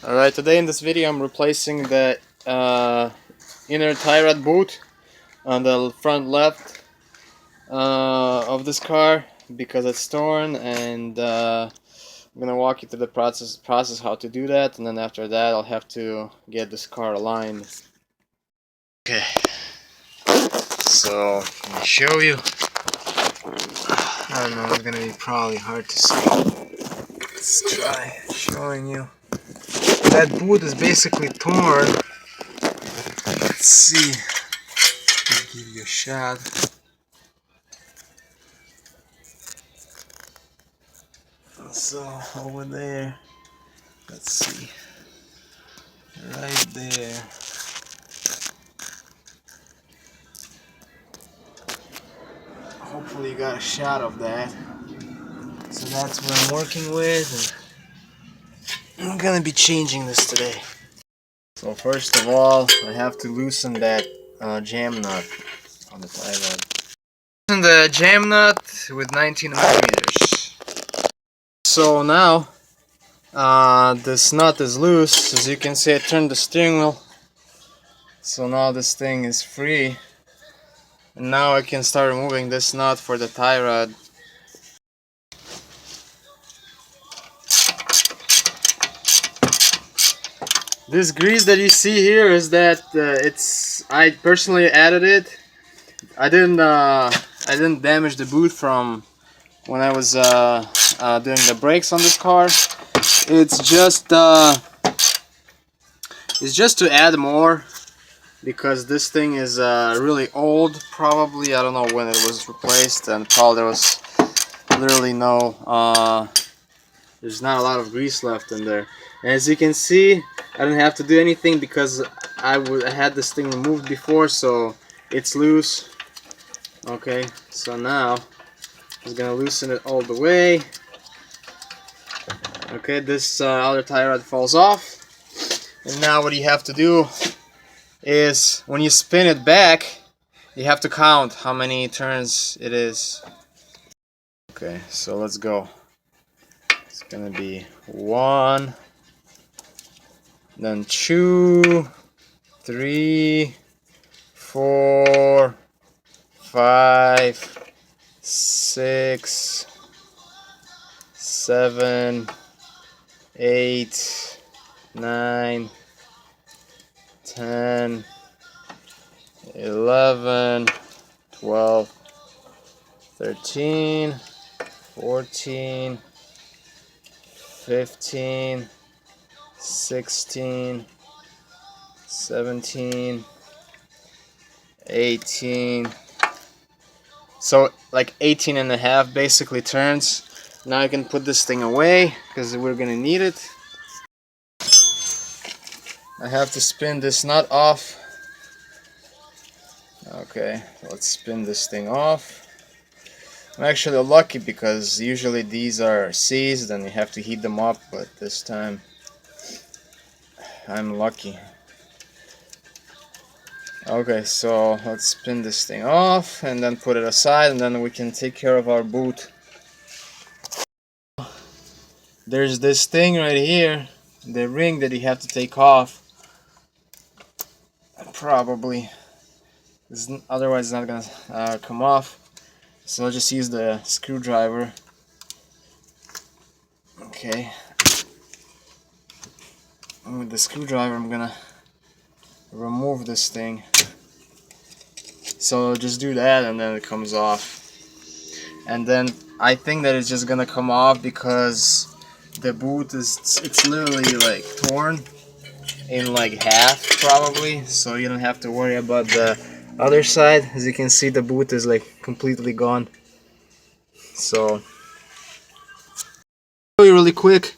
Alright, today in this video I'm replacing the inner tie rod boot on the front left of this car because it's torn, and I'm gonna walk you through the process how to do that, and then after that I'll have to get this car aligned. Okay, so let me show you. I don't know, it's gonna be probably hard to see. Let's try showing you. That boot is basically torn. Let's see. I'll give you a shot. So over there, let's see, right there. Hopefully you got a shot of that. So that's what I'm working with, and I'm gonna be changing this today. So first of all, I have to loosen that jam nut on the tie rod. Loosen the jam nut with 19 millimeters. So now this nut is loose. As you can see, I turned the steering wheel. So now this thing is free. And now I can start removing this nut for the tie rod. This grease that you see here is that I personally added it. I didn't damage the boot from when I was doing the brakes on this car. It's just to add more, because this thing is really old. Probably, I don't know when it was replaced, and probably there was literally no there's not a lot of grease left in there. And as you can see, I didn't have to do anything because I had this thing removed before, so it's loose. Okay, so now I'm just gonna loosen it all the way. Okay, this other tie rod falls off. And now what you have to do is, when you spin it back, you have to count how many turns it is. Okay, so let's go. It's gonna be 1, then 2, 3, 4, 5, 6, 7, 8, 9, 10, 11, 12, 13, 14, 15, 16, 17, 18. So like 18 and a half basically turns. Now I can put this thing away because we're gonna need it. I have to spin this nut off. Okay, let's spin this thing off. I'm actually lucky because usually these are seized and you have to heat them up, but this time I'm lucky. Okay, so let's spin this thing off and then put it aside, and then we can take care of our boot. There's this thing right here, the ring that you have to take off. Probably, otherwise it's not gonna come off. So I'll just use the screwdriver. Okay. And with the screwdriver I'm gonna remove this thing. So just do that and then it comes off. And then I think that it's just gonna come off because the boot it's literally like torn in like half probably, so you don't have to worry about the other side. As you can see, the boot is like completely gone. So I'll show you really quick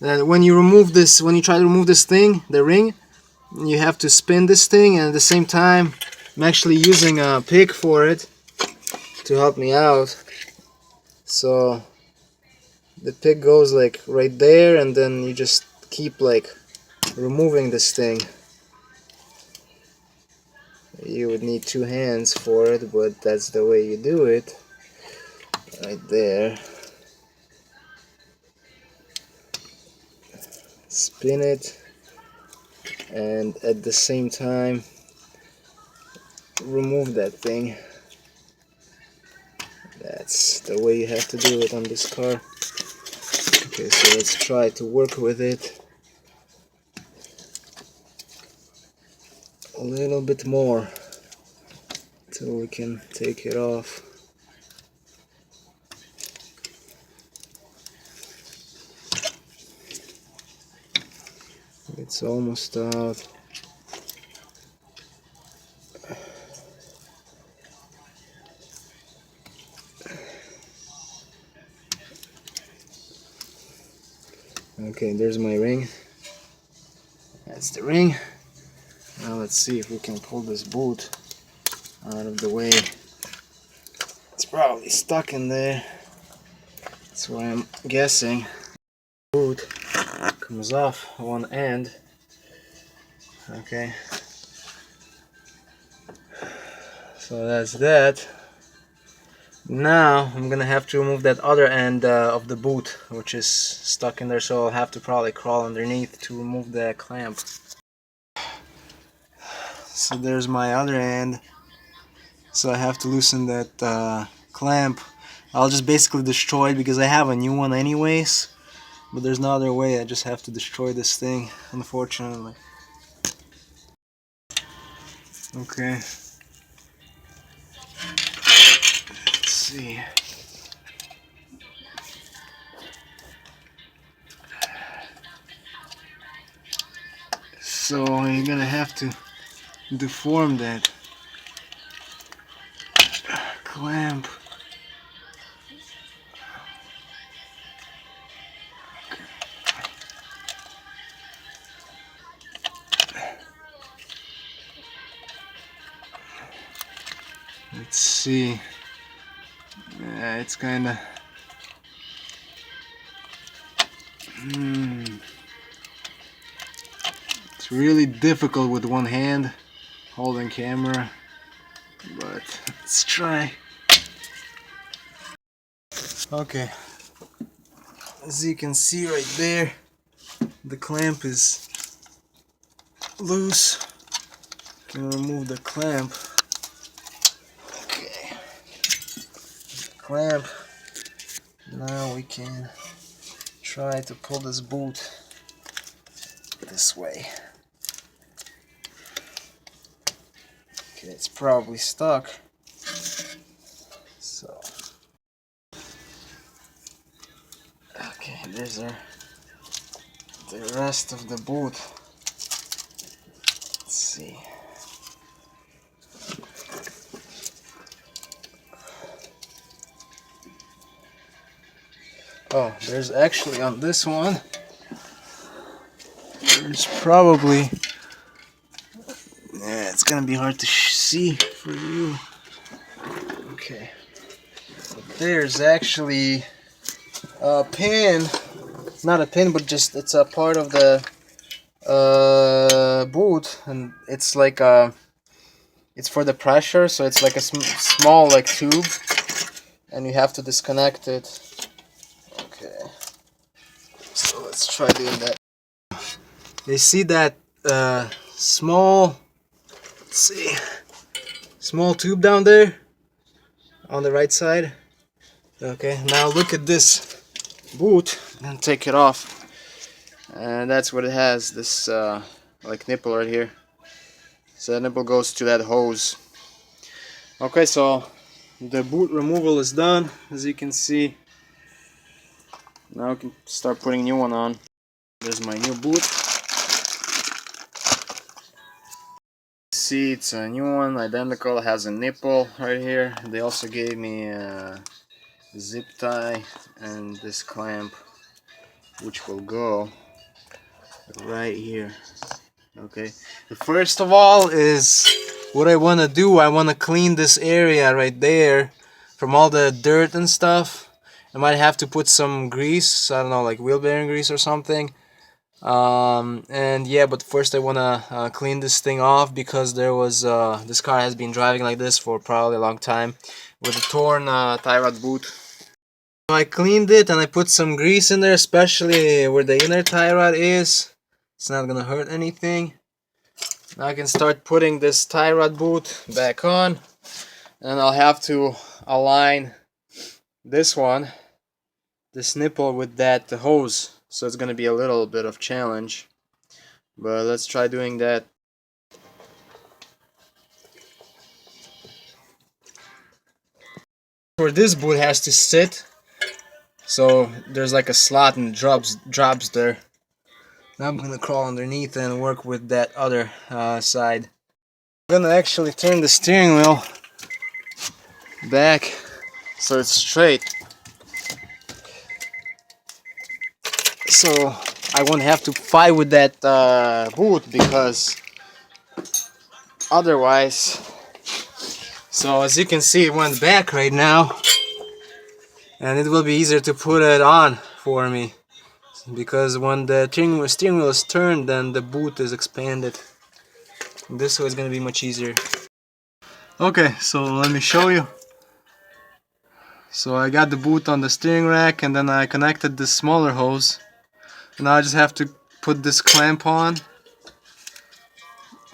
that when you try to remove this thing, the ring, you have to spin this thing, and at the same time I'm actually using a pick for it to help me out. So the pick goes like right there, and then you just keep like removing this thing. You would need 2 hands for it, but that's the way you do it. Right there. spin it, and at the same time remove that thing. That's the way you have to do it on this car. Okay, so let's try to work with it a little bit more till we can take it off. It's almost out. Okay, there's my ring. That's the ring. Now let's see if we can pull this boot out of the way. It's probably stuck in there. That's what I'm guessing. Boot comes off one end. Okay. So that's that. Now I'm gonna have to remove that other end of the boot, which is stuck in there, so I'll have to probably crawl underneath to remove the clamp. So there's my other end. So I have to loosen that clamp. I'll just basically destroy it because I have a new one anyways, but there's no other way. I just have to destroy this thing, unfortunately. Okay. Let's see. So you're gonna have to deform that clamp. Let's see. Yeah, it's kinda it's really difficult with one hand holding camera, but let's try. Okay, as you can see right there, the clamp is loose. I'm gonna remove the clamp. Okay, clamp. Now we can try to pull this boot this way. Okay, it's probably stuck. So, okay, there's the rest of the boot. Let's see. Oh, there's actually on this one, there's probably, yeah, it's gonna be hard to see for you. Okay, but there's actually a pin, not a pin, but just it's a part of the boot, and it's like it's for the pressure, so it's like a small like tube, and you have to disconnect it. Okay, so let's try doing that. You see that small, let's see, small tube down there on the right side? Okay, now look at this boot and take it off, and that's what it has, this like nipple right here. So the nipple goes to that hose. Okay, so the boot removal is done, as you can see. Now we can start putting a new one on. There's my new boot. See, it's a new one, identical, has a nipple right here. They also gave me a zip tie and this clamp, which will go right here. Okay, first of all is what I want to do. I want to clean this area right there from all the dirt and stuff. I might have to put some grease, I don't know, like wheel bearing grease or something. And yeah, but first I want to clean this thing off, because there was this car has been driving like this for probably a long time with a torn tie rod boot. I cleaned it and I put some grease in there, especially where the inner tie rod is. It's not gonna hurt anything. Now I can start putting this tie rod boot back on, and I'll have to align this one, this nipple, with that hose. So it's gonna be a little bit of challenge, but let's try doing that. Where this boot has to sit, so there's like a slot and drops there. Now I'm gonna crawl underneath and work with that other side. I'm gonna actually turn the steering wheel back so it's straight, so I won't have to fight with that boot, because otherwise. So as you can see, it went back right now, and it will be easier to put it on for me, because when the steering wheel is turned, then the boot is expanded. And this way it's going to be much easier. Okay, so let me show you. So I got the boot on the steering rack, and then I connected this smaller hose. Now I just have to put this clamp on.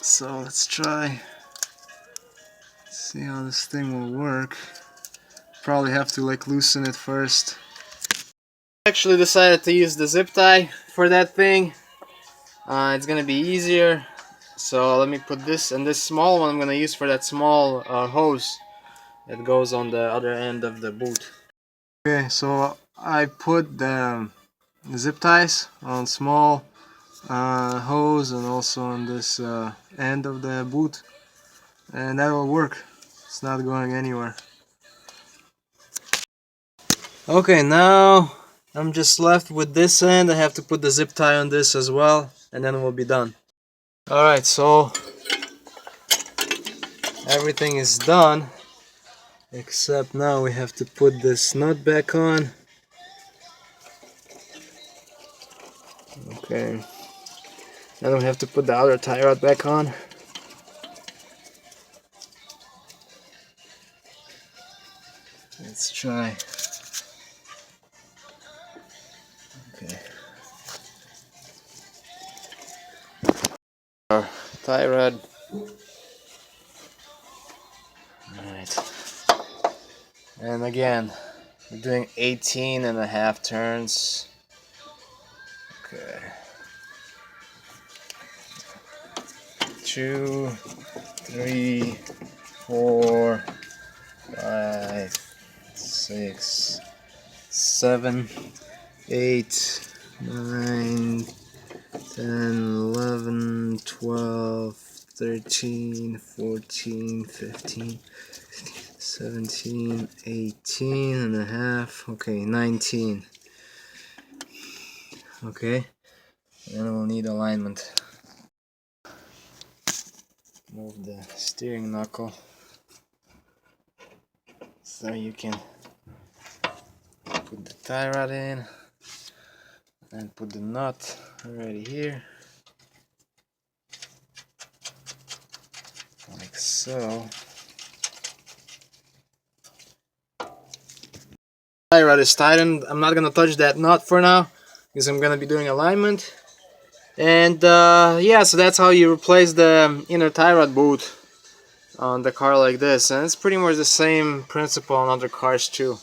So let's try. See how this thing will work. Probably have to like loosen it first. I actually decided to use the zip tie for that thing. It's gonna be easier. So let me put this, and this small one I'm gonna use for that small hose that goes on the other end of the boot. Okay, so I put the zip ties on small hose and also on this end of the boot, and that will work. It's not going anywhere. Okay, now I'm just left with this end. I have to put the zip tie on this as well, and then we'll be done. Alright, so everything is done, except now we have to put this nut back on. Okay, then we have to put the outer tie rod back on. Let's try. Okay. Our tie rod. Alright. And again, we're doing 18.5 turns. Okay. 2, 3, 4, 5, 6, 7, 8, 9, 10, 11, 12, 13, 14, 15, 17, 18.5, okay, 19. Okay, then we'll need alignment. Move the steering knuckle so you can put the tie rod in and put the nut already here, like so. Tie rod is tightened. I'm not gonna touch that nut for now because I'm gonna be doing alignment. And yeah, so that's how you replace the inner tie rod boot on the car like this, and it's pretty much the same principle on other cars too.